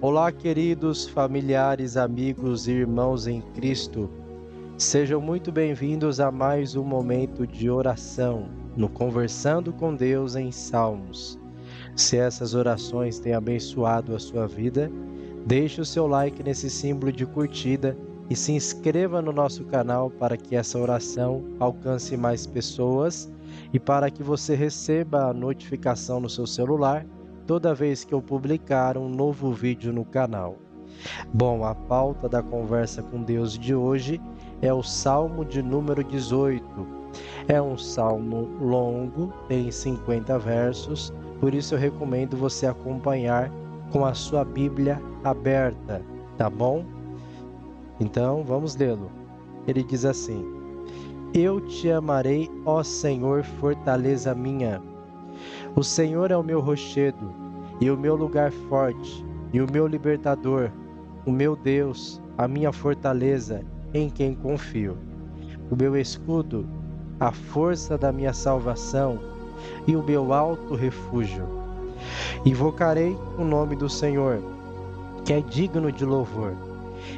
Olá, queridos familiares, amigos e irmãos em Cristo. Sejam muito bem-vindos a mais um momento de oração no Conversando com Deus em Salmos. Se essas orações têm abençoado a sua vida, deixe o seu like nesse símbolo de curtida e se inscreva no nosso canal para que essa oração alcance mais pessoas e para que você receba a notificação no seu celular toda vez que eu publicar um novo vídeo no canal. Bom, a pauta da Conversa com Deus de hoje é o Salmo de número 18. É um salmo longo, tem 50 versos, por isso eu recomendo você acompanhar com a sua Bíblia aberta, tá bom? Então, vamos lê-lo. Ele diz assim: Eu te amarei, ó Senhor, fortaleza minha. O Senhor é o meu rochedo, e o meu lugar forte, e o meu libertador, o meu Deus, a minha fortaleza, em quem confio. O meu escudo, a força da minha salvação, e o meu alto refúgio. Invocarei o nome do Senhor, que é digno de louvor,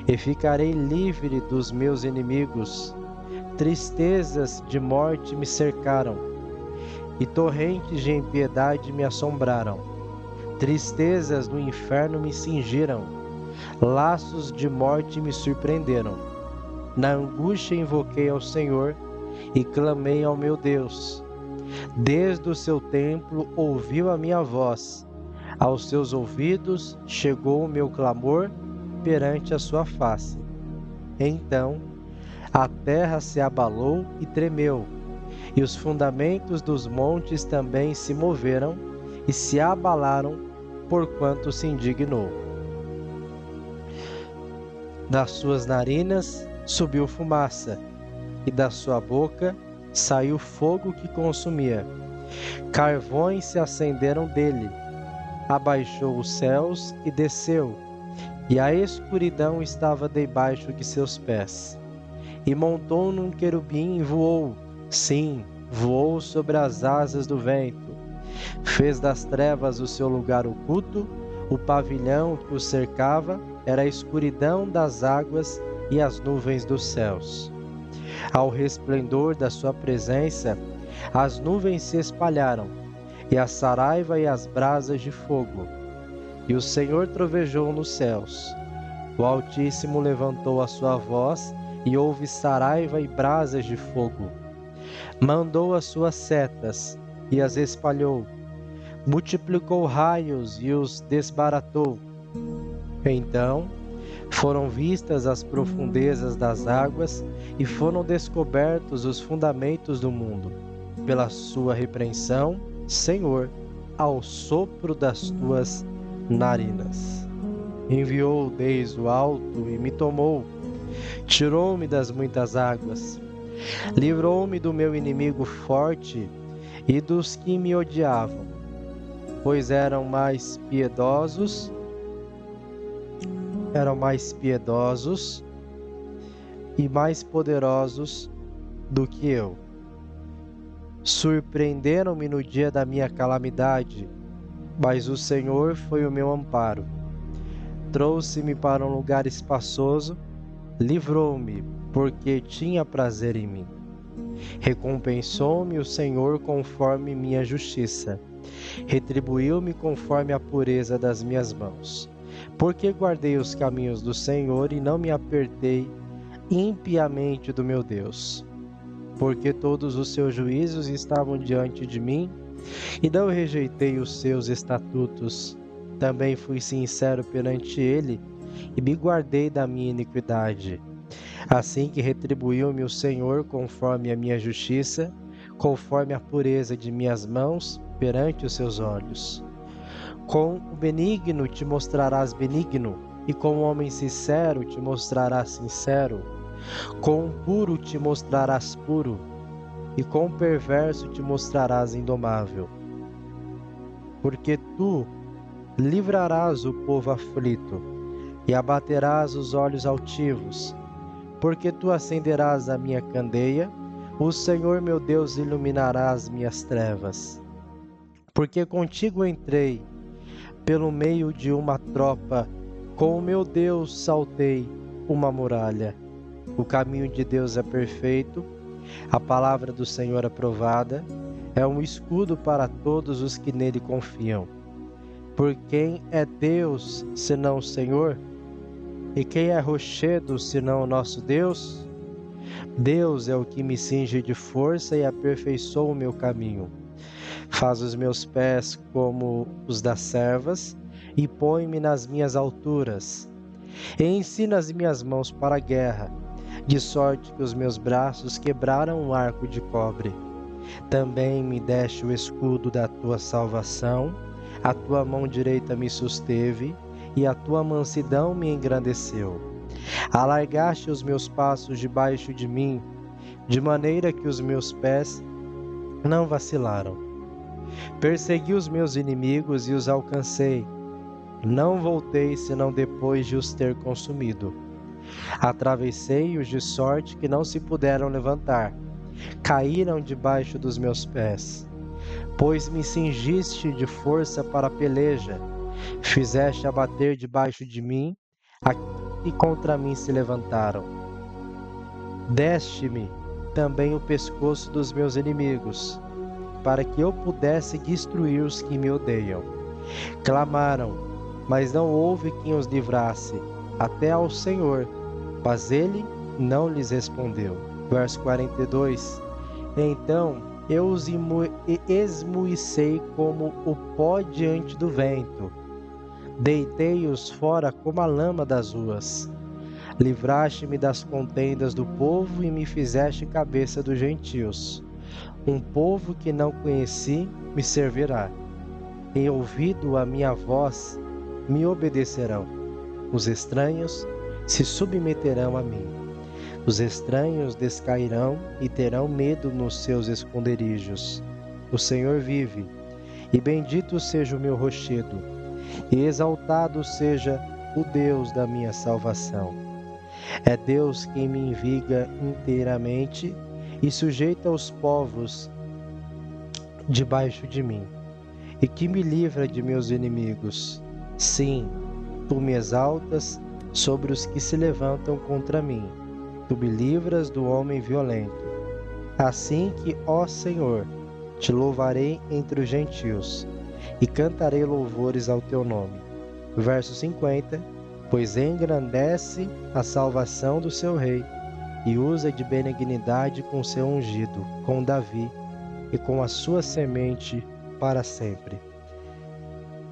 e ficarei livre dos meus inimigos. Tristezas de morte me cercaram, e torrentes de impiedade me assombraram. Tristezas do inferno me cingiram, laços de morte me surpreenderam. Na angústia invoquei ao Senhor e clamei ao meu Deus. Desde o seu templo ouviu a minha voz, aos seus ouvidos chegou o meu clamor perante a sua face. Então a terra se abalou e tremeu, e os fundamentos dos montes também se moveram e se abalaram, porquanto se indignou. Das suas narinas subiu fumaça, e da sua boca saiu fogo que consumia. Carvões se acenderam dele. Abaixou os céus e desceu, e a escuridão estava debaixo de seus pés. E montou num querubim e voou, sim, voou sobre as asas do vento. Fez das trevas o seu lugar oculto, o pavilhão que o cercava era a escuridão das águas e as nuvens dos céus. Ao resplendor da sua presença, as nuvens se espalharam, e a saraiva e as brasas de fogo. E o Senhor trovejou nos céus. O Altíssimo levantou a sua voz, e houve saraiva e brasas de fogo. Mandou as suas setas, e as espalhou. Multiplicou raios e os desbaratou. Então foram vistas as profundezas das águas e foram descobertos os fundamentos do mundo. Pela sua repreensão, Senhor, ao sopro das tuas narinas. Enviou desde o alto e me tomou. Tirou-me das muitas águas. Livrou-me do meu inimigo forte e dos que me odiavam, pois eram mais piedosos e mais poderosos do que eu. Surpreenderam-me no dia da minha calamidade, mas o Senhor foi o meu amparo. Trouxe-me para um lugar espaçoso, livrou-me, porque tinha prazer em mim. Recompensou-me o Senhor conforme minha justiça, retribuiu-me conforme a pureza das minhas mãos. Porque guardei os caminhos do Senhor e não me apertei impiamente do meu Deus. Porque todos os seus juízos estavam diante de mim, e não rejeitei os seus estatutos. Também fui sincero perante ele, e me guardei da minha iniquidade. Assim que retribuiu-me o Senhor conforme a minha justiça, conforme a pureza de minhas mãos perante os seus olhos. Com o benigno te mostrarás benigno, e com o homem sincero te mostrarás sincero. Com o puro te mostrarás puro, e com o perverso te mostrarás indomável. Porque tu livrarás o povo aflito, e abaterás os olhos altivos. Porque tu acenderás a minha candeia, o Senhor meu Deus iluminará as minhas trevas. Porque contigo entrei pelo meio de uma tropa Com o meu Deus saltei uma muralha. O caminho de Deus é perfeito, a palavra do Senhor aprovada, é um escudo para todos os que nele confiam. Por quem é Deus, senão o Senhor? E quem é rochedo, senão o nosso Deus? Deus é o que me cinge de força e aperfeiçoa o meu caminho. Faz os meus pés como os das servas e põe-me nas minhas alturas. E ensina as minhas mãos para a guerra, de sorte que os meus braços quebraram um arco de cobre. Também me deste o escudo da tua salvação, a tua mão direita me susteve, e a tua mansidão me engrandeceu. Alargaste os meus passos debaixo de mim, de maneira que os meus pés não vacilaram. Persegui os meus inimigos e os alcancei. Não voltei senão depois de os ter consumido. Atravessei-os de sorte que não se puderam levantar. Caíram debaixo dos meus pés. Pois me cingiste de força para a peleja. Fizeste abater debaixo de mim a que contra mim se levantaram. Deste-me também o pescoço dos meus inimigos, para que eu pudesse destruir os que me odeiam. Clamaram, mas não houve quem os livrasse, até ao Senhor, mas ele não lhes respondeu. Verso 42. Então eu os esmuecei como o pó diante do vento. Deitei-os fora como a lama das ruas. Livraste-me das contendas do povo e me fizeste cabeça dos gentios. Um povo que não conheci me servirá. Em ouvido a minha voz, me obedecerão. Os estranhos se submeterão a mim. Os estranhos descairão e terão medo nos seus esconderijos. O Senhor vive, e bendito seja o meu rochedo, e exaltado seja o Deus da minha salvação. É Deus quem me inviga inteiramente e sujeita os povos debaixo de mim, e que me livra de meus inimigos. Sim, tu me exaltas sobre os que se levantam contra mim. Tu me livras do homem violento. Assim que, ó Senhor, te louvarei entre os gentios, e cantarei louvores ao teu nome. Verso 50. Pois engrandece a salvação do seu rei, e usa de benignidade com seu ungido, com Davi, e com a sua semente para sempre.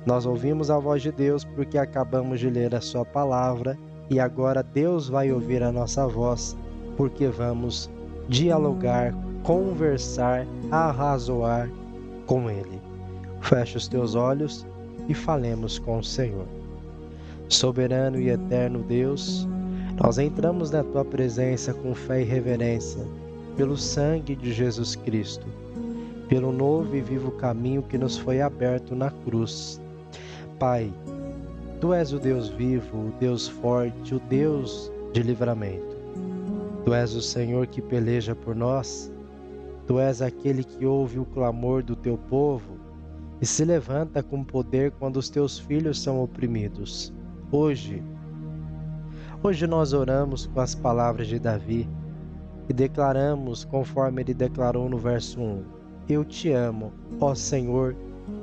Nós ouvimos a voz de Deus porque acabamos de ler a sua palavra, e agora Deus vai ouvir a nossa voz, porque vamos dialogar, conversar, arrazoar com Ele. Feche os teus olhos e falemos com o Senhor. Soberano e eterno Deus, nós entramos na Tua presença com fé e reverência, pelo sangue de Jesus Cristo, pelo novo e vivo caminho que nos foi aberto na cruz. Pai, Tu és o Deus vivo, o Deus forte, o Deus de livramento. Tu és o Senhor que peleja por nós. Tu és aquele que ouve o clamor do Teu povo e se levanta com poder quando os Teus filhos são oprimidos. Hoje nós oramos com as palavras de Davi e declaramos, conforme ele declarou no verso 1, Eu te amo, ó Senhor,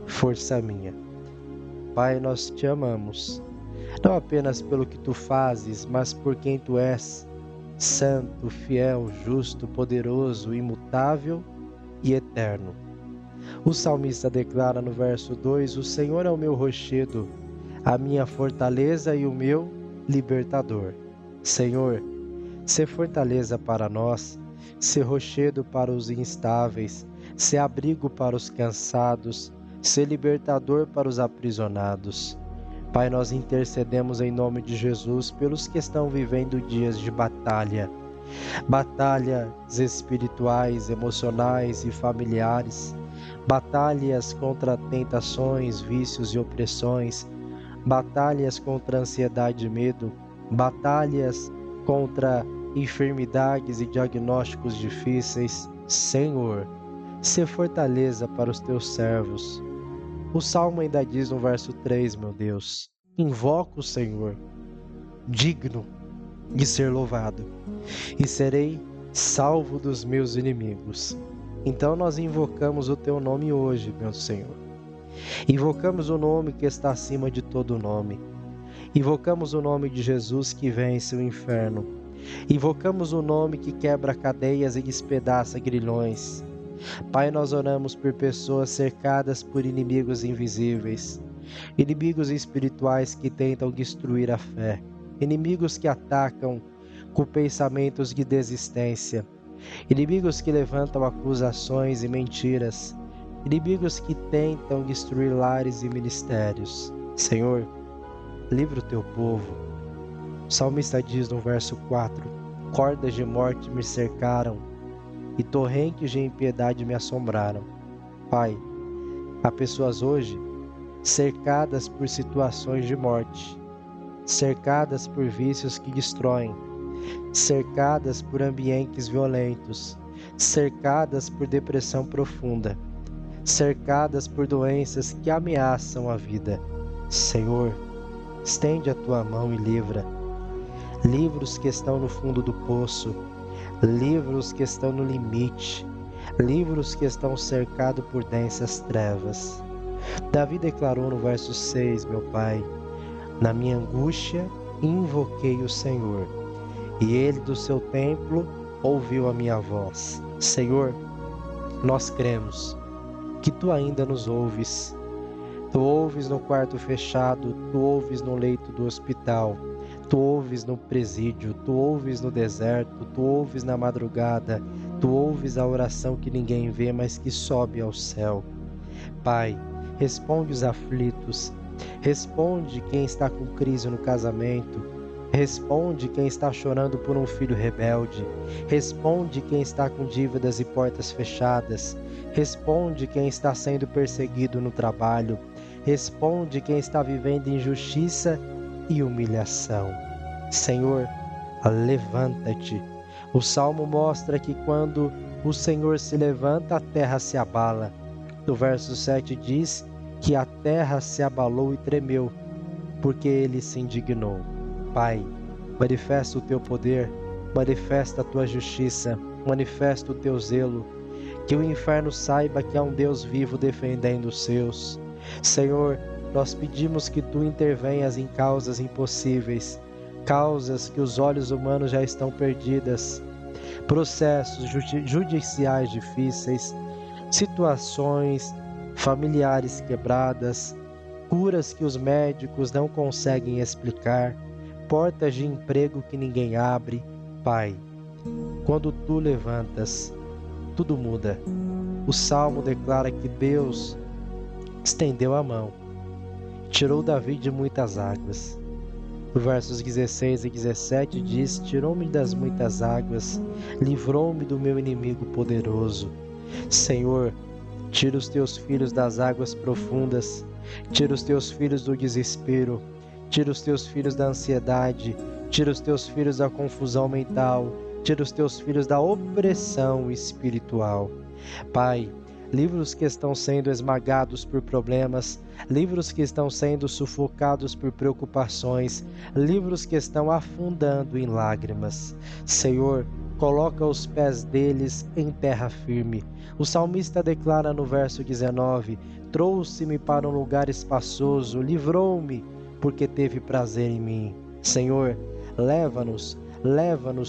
força minha. Pai, nós te amamos, não apenas pelo que tu fazes, mas por quem tu és, santo, fiel, justo, poderoso, imutável e eterno. O salmista declara no verso 2, O Senhor é o meu rochedo, a minha fortaleza e o meu libertador. Senhor, sê fortaleza para nós, sê rochedo para os instáveis, sê abrigo para os cansados, sê libertador para os aprisionados. Pai, nós intercedemos em nome de Jesus pelos que estão vivendo dias de batalhas espirituais, emocionais e familiares, batalhas contra tentações, vícios e opressões, batalhas contra ansiedade e medo, batalhas contra enfermidades e diagnósticos difíceis. Senhor, sê fortaleza para os teus servos. O Salmo ainda diz no verso 3, meu Deus, invoco o Senhor, digno de ser louvado, e serei salvo dos meus inimigos. Então nós invocamos o teu nome hoje, meu Senhor. Invocamos o nome que está acima de todo nome. Invocamos o nome de Jesus que vence o inferno. Invocamos o nome que quebra cadeias e despedaça grilhões. Pai, nós oramos por pessoas cercadas por inimigos invisíveis, inimigos espirituais que tentam destruir a fé, inimigos que atacam com pensamentos de desistência, inimigos que levantam acusações e mentiras, inimigos que tentam destruir lares e ministérios. Senhor, livra o teu povo. O salmista diz no verso 4: cordas de morte me cercaram e torrentes de impiedade me assombraram. Pai, há pessoas hoje cercadas por situações de morte, cercadas por vícios que destroem, cercadas por ambientes violentos, cercadas por depressão profunda, cercadas por doenças que ameaçam a vida. Senhor, estende a tua mão e livra. Livra os que estão no fundo do poço, livra os que estão no limite, livra os que estão cercados por densas trevas. Davi declarou no verso 6, meu Pai: na minha angústia invoquei o Senhor, e Ele do seu templo ouviu a minha voz. Senhor, nós cremos que Tu ainda nos ouves. Tu ouves no quarto fechado, Tu ouves no leito do hospital, Tu ouves no presídio, Tu ouves no deserto, Tu ouves na madrugada, Tu ouves a oração que ninguém vê, mas que sobe ao céu. Pai, responde os aflitos, responde quem está com crise no casamento, responde quem está chorando por um filho rebelde, responde quem está com dívidas e portas fechadas, responde quem está sendo perseguido no trabalho, responde quem está vivendo injustiça e humilhação. Senhor, levanta-te. O Salmo mostra que quando o Senhor se levanta, a terra se abala. No verso 7 diz que a terra se abalou e tremeu, porque Ele se indignou. Pai, manifesta o Teu poder, manifesta a Tua justiça, manifesta o Teu zelo, que o inferno saiba que há um Deus vivo defendendo os seus. Senhor, nós pedimos que Tu intervenhas em causas impossíveis, causas que os olhos humanos já estão perdidas, processos judiciais difíceis, situações familiares quebradas, curas que os médicos não conseguem explicar, portas de emprego que ninguém abre. Pai, quando Tu levantas, tudo muda. O Salmo declara que Deus estendeu a mão, tirou Davi de muitas águas. No versos 16 e 17 diz: tirou-me das muitas águas, livrou-me do meu inimigo poderoso. Senhor, tira os Teus filhos das águas profundas, tira os Teus filhos do desespero, tira os Teus filhos da ansiedade, tira os Teus filhos da confusão mental, tira os Teus filhos da opressão espiritual. Pai, livra os que estão sendo esmagados por problemas, livra os que estão sendo sufocados por preocupações, livra os que estão afundando em lágrimas. Senhor, coloca os pés deles em terra firme. O salmista declara no verso 19: trouxe-me para um lugar espaçoso, livrou-me, porque teve prazer em mim. Senhor, leva-nos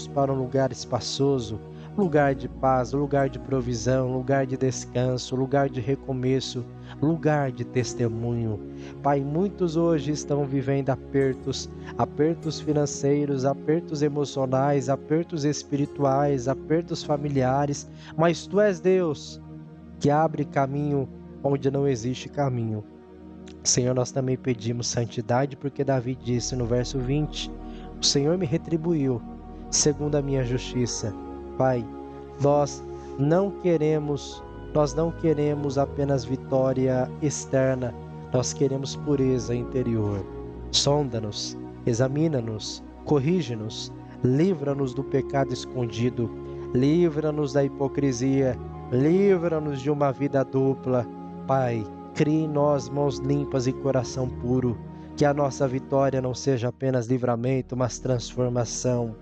para um lugar espaçoso, lugar de paz, lugar de provisão, lugar de descanso, lugar de recomeço, lugar de testemunho. Pai, muitos hoje estão vivendo apertos financeiros, apertos emocionais, apertos espirituais, apertos familiares, mas Tu és Deus que abre caminho onde não existe caminho. Senhor, nós também pedimos santidade, porque Davi disse no verso 20: o Senhor me retribuiu segundo a minha justiça. Pai, nós não queremos apenas vitória externa, nós queremos pureza interior. Sonda-nos, examina-nos, corrige-nos, livra-nos do pecado escondido, livra-nos da hipocrisia, livra-nos de uma vida dupla. Pai, crie em nós mãos limpas e coração puro. Que a nossa vitória não seja apenas livramento, mas transformação.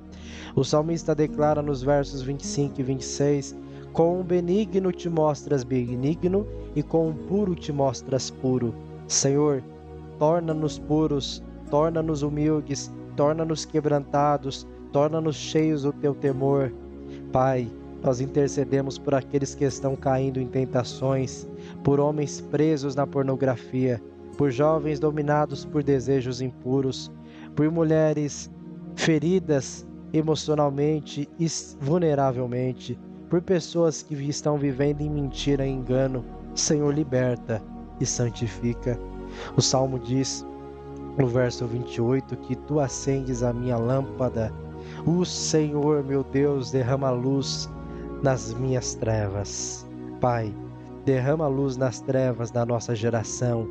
O salmista declara nos versos 25 e 26: com o benigno te mostras benigno e com o puro te mostras puro. Senhor, torna-nos puros, torna-nos humildes, torna-nos quebrantados, torna-nos cheios do teu temor. Pai, nós intercedemos por aqueles que estão caindo em tentações, por homens presos na pornografia, por jovens dominados por desejos impuros, por mulheres feridas emocionalmente e vulneravelmente, por pessoas que estão vivendo em mentira e engano. Senhor, liberta e santifica. O Salmo diz, no verso 28, que tu acendes a minha lâmpada. O Senhor, meu Deus, derrama luz nas minhas trevas. Pai, derrama luz nas trevas da nossa geração,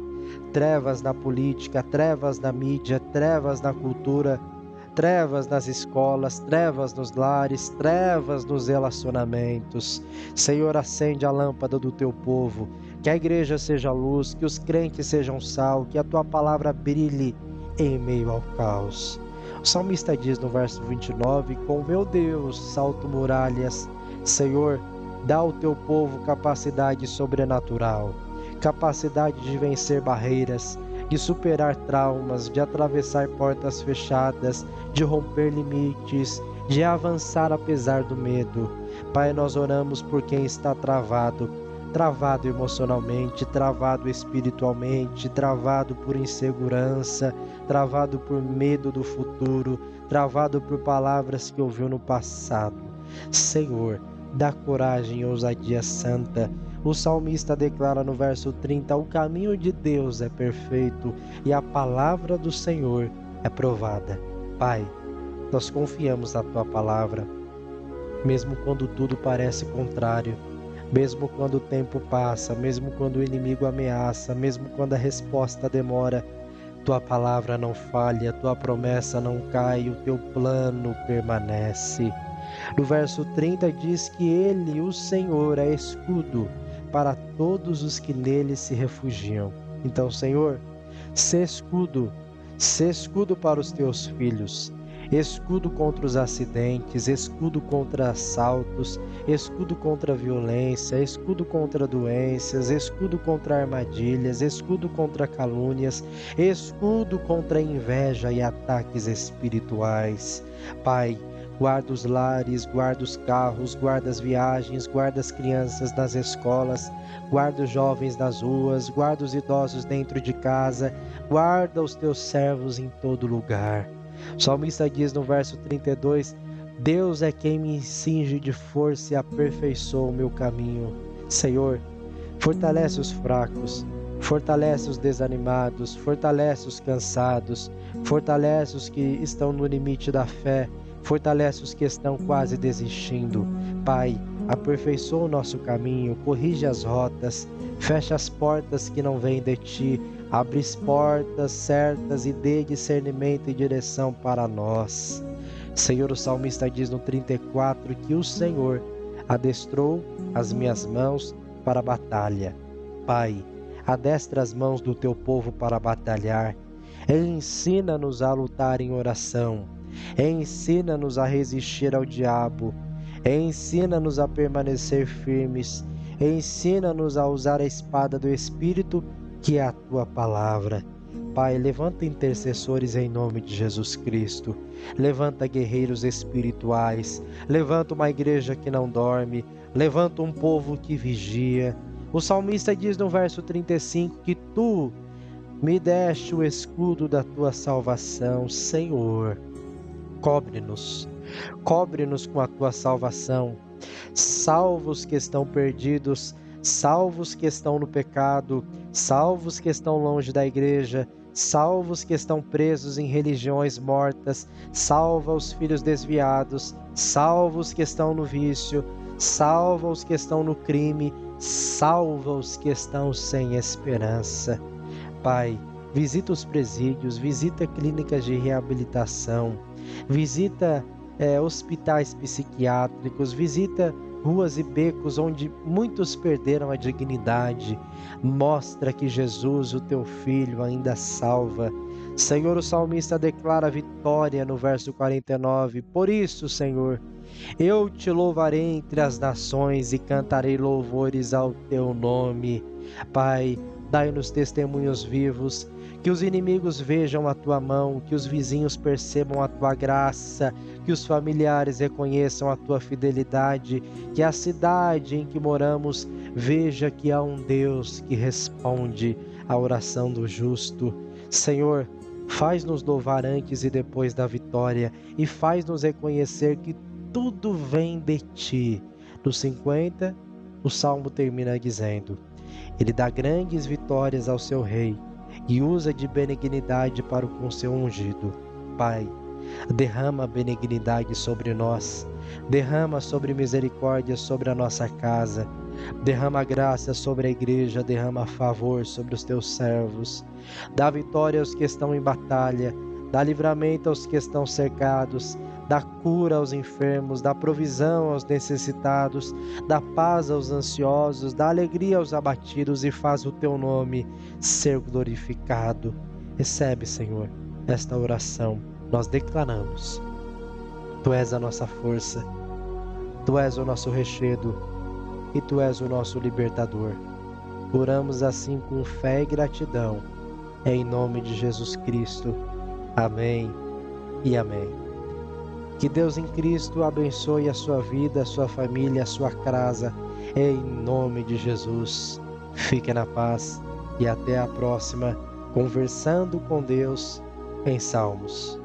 trevas na política, trevas na mídia, trevas na cultura, trevas nas escolas, trevas nos lares, trevas nos relacionamentos. Senhor, acende a lâmpada do teu povo, que a igreja seja luz, que os crentes sejam sal, que a tua palavra brilhe em meio ao caos. O salmista diz no verso 29, com meu Deus salto muralhas. Senhor, dá ao teu povo capacidade sobrenatural, capacidade de vencer barreiras, de superar traumas, de atravessar portas fechadas, de romper limites, de avançar apesar do medo. Pai, nós oramos por quem está travado emocionalmente, travado espiritualmente, travado por insegurança, travado por medo do futuro, travado por palavras que ouviu no passado. Senhor, dá coragem e ousadia santa. O salmista declara no verso 30, o caminho de Deus é perfeito e a palavra do Senhor é provada. Pai, nós confiamos na tua palavra, mesmo quando tudo parece contrário, mesmo quando o tempo passa, mesmo quando o inimigo ameaça, mesmo quando a resposta demora. Tua palavra não falha, tua promessa não cai, o teu plano permanece. No verso 30 diz que ele, o Senhor, é escudo para todos os que nele se refugiam. Então, Senhor, sê escudo para os teus filhos, escudo contra os acidentes, escudo contra assaltos, escudo contra violência, escudo contra doenças, escudo contra armadilhas, escudo contra calúnias, escudo contra inveja e ataques espirituais. Pai, guarda os lares, guarda os carros, guarda as viagens, guarda as crianças nas escolas, guarda os jovens nas ruas, guarda os idosos dentro de casa, guarda os teus servos em todo lugar. O salmista diz no verso 32, Deus é quem me cinge de força e aperfeiçoa o meu caminho. Senhor, fortalece os fracos, fortalece os desanimados, fortalece os cansados, fortalece os que estão no limite da fé, fortalece os que estão quase desistindo. Pai, aperfeiçoa o nosso caminho, corrige as rotas, fecha as portas que não vêm de ti, abre as portas certas e dê discernimento e direção para nós. Senhor, o salmista diz no 34 que o Senhor adestrou as minhas mãos para a batalha. Pai, adestra as mãos do teu povo para batalhar, ensina-nos a lutar em oração, ensina-nos a resistir ao diabo, ensina-nos a permanecer firmes, ensina-nos a usar a espada do Espírito, que é a tua palavra. Pai, levanta intercessores em nome de Jesus Cristo, levanta guerreiros espirituais, levanta uma igreja que não dorme, levanta um povo que vigia. O salmista diz no verso 35 que tu me deste o escudo da tua salvação. Senhor, cobre-nos com a tua salvação, salva os que estão perdidos, salva os que estão no pecado, salva os que estão longe da igreja, salva os que estão presos em religiões mortas, salva os filhos desviados, salva os que estão no vício, salva os que estão no crime, salva os que estão sem esperança. Pai, visita os presídios, visita clínicas de reabilitação, visita hospitais psiquiátricos, visita ruas e becos onde muitos perderam a dignidade. Mostra que Jesus, o teu Filho, ainda salva. Senhor, o salmista declara vitória no verso 49. Por isso, Senhor, eu te louvarei entre as nações e cantarei louvores ao teu nome. Pai, dai-nos testemunhos vivos, que os inimigos vejam a tua mão, que os vizinhos percebam a tua graça, que os familiares reconheçam a tua fidelidade, que a cidade em que moramos veja que há um Deus que responde à oração do justo. Senhor, faz-nos louvar antes e depois da vitória e faz-nos reconhecer que tudo vem de ti. No 50, o salmo termina dizendo: Ele dá grandes vitórias ao seu rei e usa de benignidade para com seu ungido. Pai, derrama benignidade sobre nós, derrama sobre misericórdia sobre a nossa casa, derrama graça sobre a igreja, derrama favor sobre os teus servos, dá vitória aos que estão em batalha, dá livramento aos que estão cercados, dá cura aos enfermos, dá provisão aos necessitados, dá paz aos ansiosos, dá alegria aos abatidos e faz o teu nome ser glorificado. Recebe, Senhor, esta oração. Nós declaramos: Tu és a nossa força, Tu és o nosso rochedo e Tu és o nosso libertador. Oramos assim com fé e gratidão, em nome de Jesus Cristo. Amém e amém. Que Deus em Cristo abençoe a sua vida, a sua família, a sua casa, em nome de Jesus. Fique na paz e até a próxima, Conversando com Deus em Salmos.